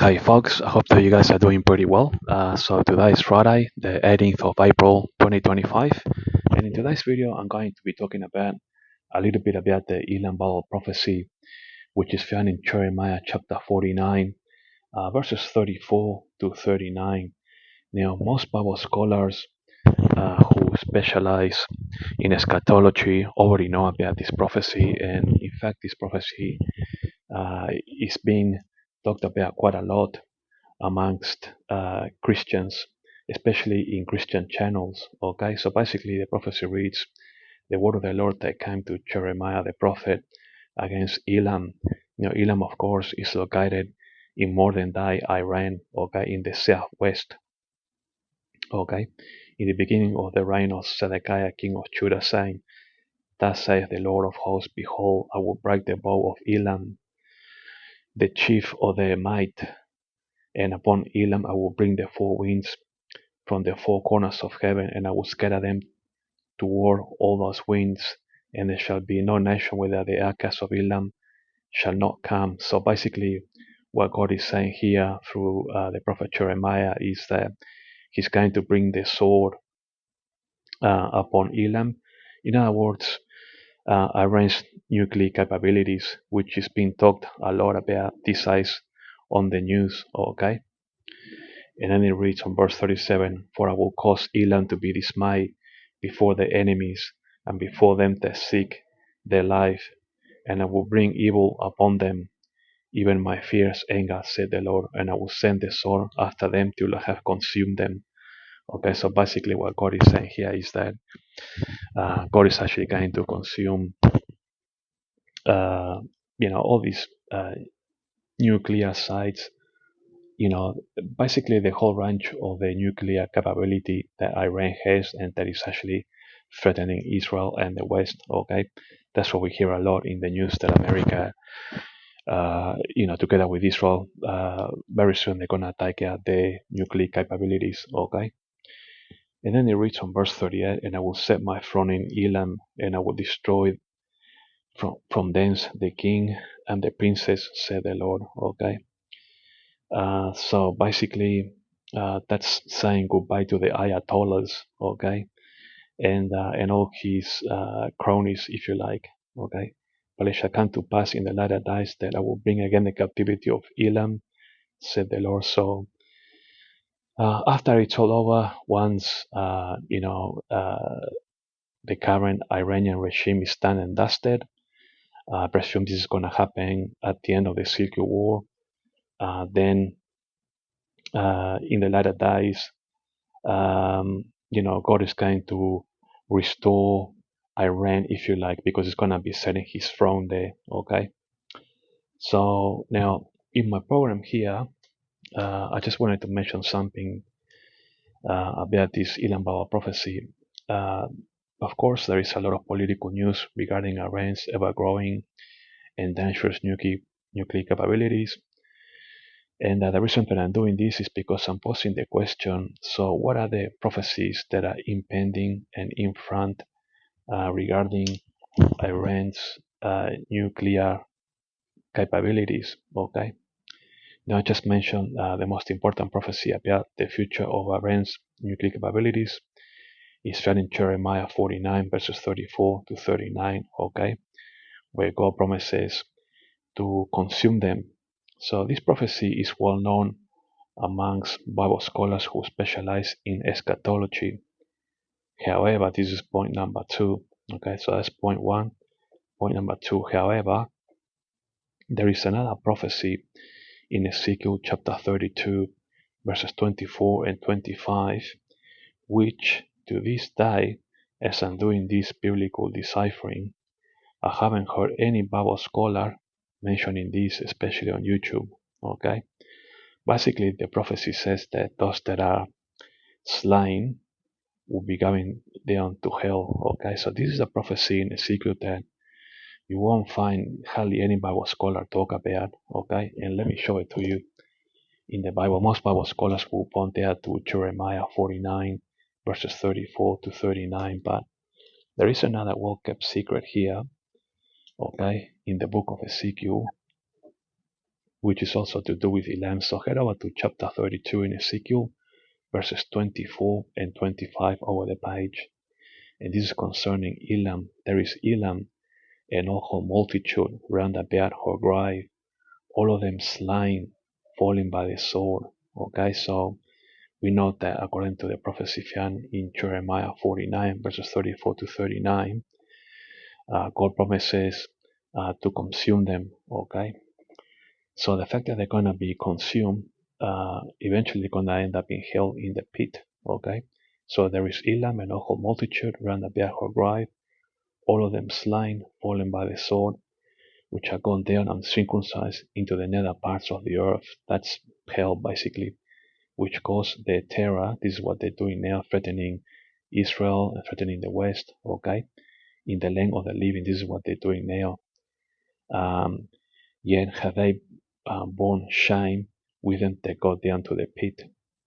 Hi folks, I hope that you guys are doing pretty well. So today is Friday, the 18th of April 2025, and in today's video I'm going to be talking about a little bit about the Elam Bible prophecy, which is found in Jeremiah chapter 49, verses 34 to 39. Now, most Bible scholars who specialize in eschatology already know about this prophecy, and in fact, this prophecy is being talked about quite a lot amongst Christians, especially in Christian channels. Okay, so basically, the prophecy reads, "The word of the Lord that came to Jeremiah the prophet against Elam." Elam, of course, is located in modern day Iran, okay, in the southwest. Okay, in the beginning of the reign of Zedekiah, king of Judah, saying, "Thus saith the Lord of hosts, Behold, I will break the bow of Elam, the chief of the might, and upon Elam I will bring the four winds from the four corners of heaven, and I will scatter them toward all those winds, and there shall be no nation whether the outcasts of Elam shall not come." So basically, what God is saying here through the prophet Jeremiah is that He's going to bring the sword upon Elam. In other words, Iran's nuclear capabilities, which is being talked a lot about these days on the news. Okay. And then it reads on verse 37, "For I will cause Elam to be dismayed before the enemies, and before them that seek their life, and I will bring evil upon them, even my fierce anger, said the Lord, and I will send the sword after them till I have consumed them." Okay, so basically what God is saying here is that God is actually going to consume, uh, all these nuclear sites, basically the whole range of the nuclear capability that Iran has, and that is actually threatening Israel and the West. Okay, that's what we hear a lot in the news, that America, together with Israel, very soon they're gonna take out the nuclear capabilities. Okay, and then it reads on verse 38, "And I will set my throne in Elam, and I will destroy from thence the king and the princess, said the Lord." Okay. So basically, that's saying goodbye to the Ayatollahs, okay, and all his cronies, if you like, okay. "But it shall come to pass in the latter days that I will bring again the captivity of Elam, said the Lord." So after it's all over, once the current Iranian regime is done and dusted, I presume this is going to happen at the end of the Ezekiel War. Then in the latter days, God is going to restore Iran, if you like, because it's going to be setting his throne there. Okay. So now in my program here, I just wanted to mention something about this Elam Baba prophecy. Uh, of course, there is a lot of political news regarding Iran's ever-growing and dangerous nuclear capabilities. And the reason that I'm doing this is because I'm posing the question, so what are the prophecies that are impending and in front regarding Iran's nuclear capabilities? Okay. Now I just mentioned the most important prophecy about the future of Iran's nuclear capabilities is found in Jeremiah 49 verses 34 to 39, okay, where God promises to consume them. So this prophecy is well known amongst Bible scholars who specialize in eschatology. However, this is point number two. Okay, so that's point one. Point number two, however, there is another prophecy in Ezekiel chapter 32, verses 24 and 25, which to this day, as I'm doing this biblical deciphering, I haven't heard any Bible scholar mentioning this, especially on YouTube. Okay, basically, the prophecy says that those that are slain will be going down to hell. Okay, so this is a prophecy in Ezekiel that you won't find hardly any Bible scholar talk about. Okay, and let me show it to you in the Bible. Most Bible scholars will point out to Jeremiah 49 verses 34 to 39, but there is another well-kept secret here. Okay, in the book of Ezekiel, which is also to do with Elam. So head over to chapter 32 in Ezekiel, verses 24 and 25 over the page. And this is concerning Elam. There is Elam and all her multitude round about her grave, all of them slain, falling by the sword. Okay, so we know that according to the prophecy found in Jeremiah 49, verses 34 to 39, God promises to consume them. Okay, so the fact that they're going to be consumed, eventually going to end up in hell in the pit. Okay, so there is Elam and all her multitude round about her grave, all of them slain, fallen by the sword, which are gone down uncircumcised into the nether parts of the earth. That's hell, basically, which caused the terror. This is what they're doing now, threatening Israel and threatening the West. Okay, in the land of the living, this is what they're doing now. Yet have they borne shame with them that go down to the pit.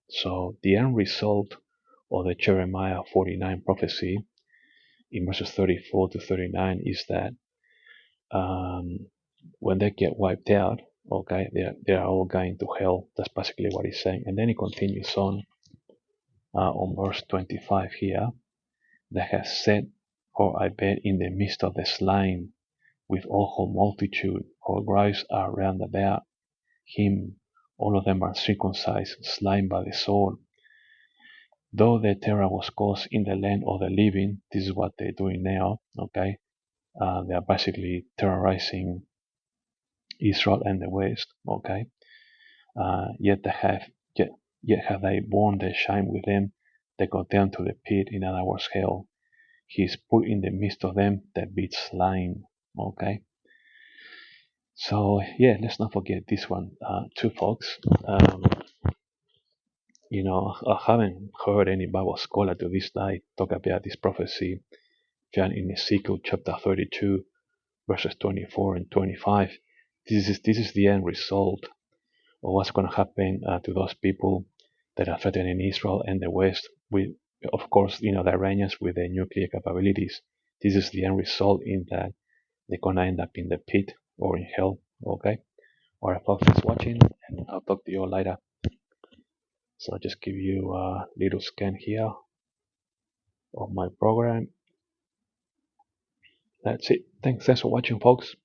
So the end result of the Jeremiah 49 prophecy in verses 34 to 39 is that when they get wiped out, okay, they're all going to hell. That's basically what he's saying. And then he continues on verse 25 here, that has set her, I bet, in the midst of the slain, with all her multitude. Her graves are round about him. All of them are circumcised, slain by the sword. Though the terror was caused in the land of the living, this is what they're doing now. Okay, they are basically terrorizing Israel and the West. Okay, yet they have yet have they borne their shame with them. They go down to the pit. In other words, hell. He is put in the midst of them that be slain. Okay. So yeah, let's not forget this one too, folks. I haven't heard any Bible scholar to this day talk about this prophecy found in Ezekiel chapter 32, verses 24 and 25. This is the end result of what's going to happen to those people that are threatening Israel and the West. With, of course, the Iranians with their nuclear capabilities. This is the end result in that they're going to end up in the pit or in hell. Okay. Alright, folks, thanks for watching, and I'll talk to you all later. So I'll just give you a little scan here of my program. That's it. Thanks for watching, folks.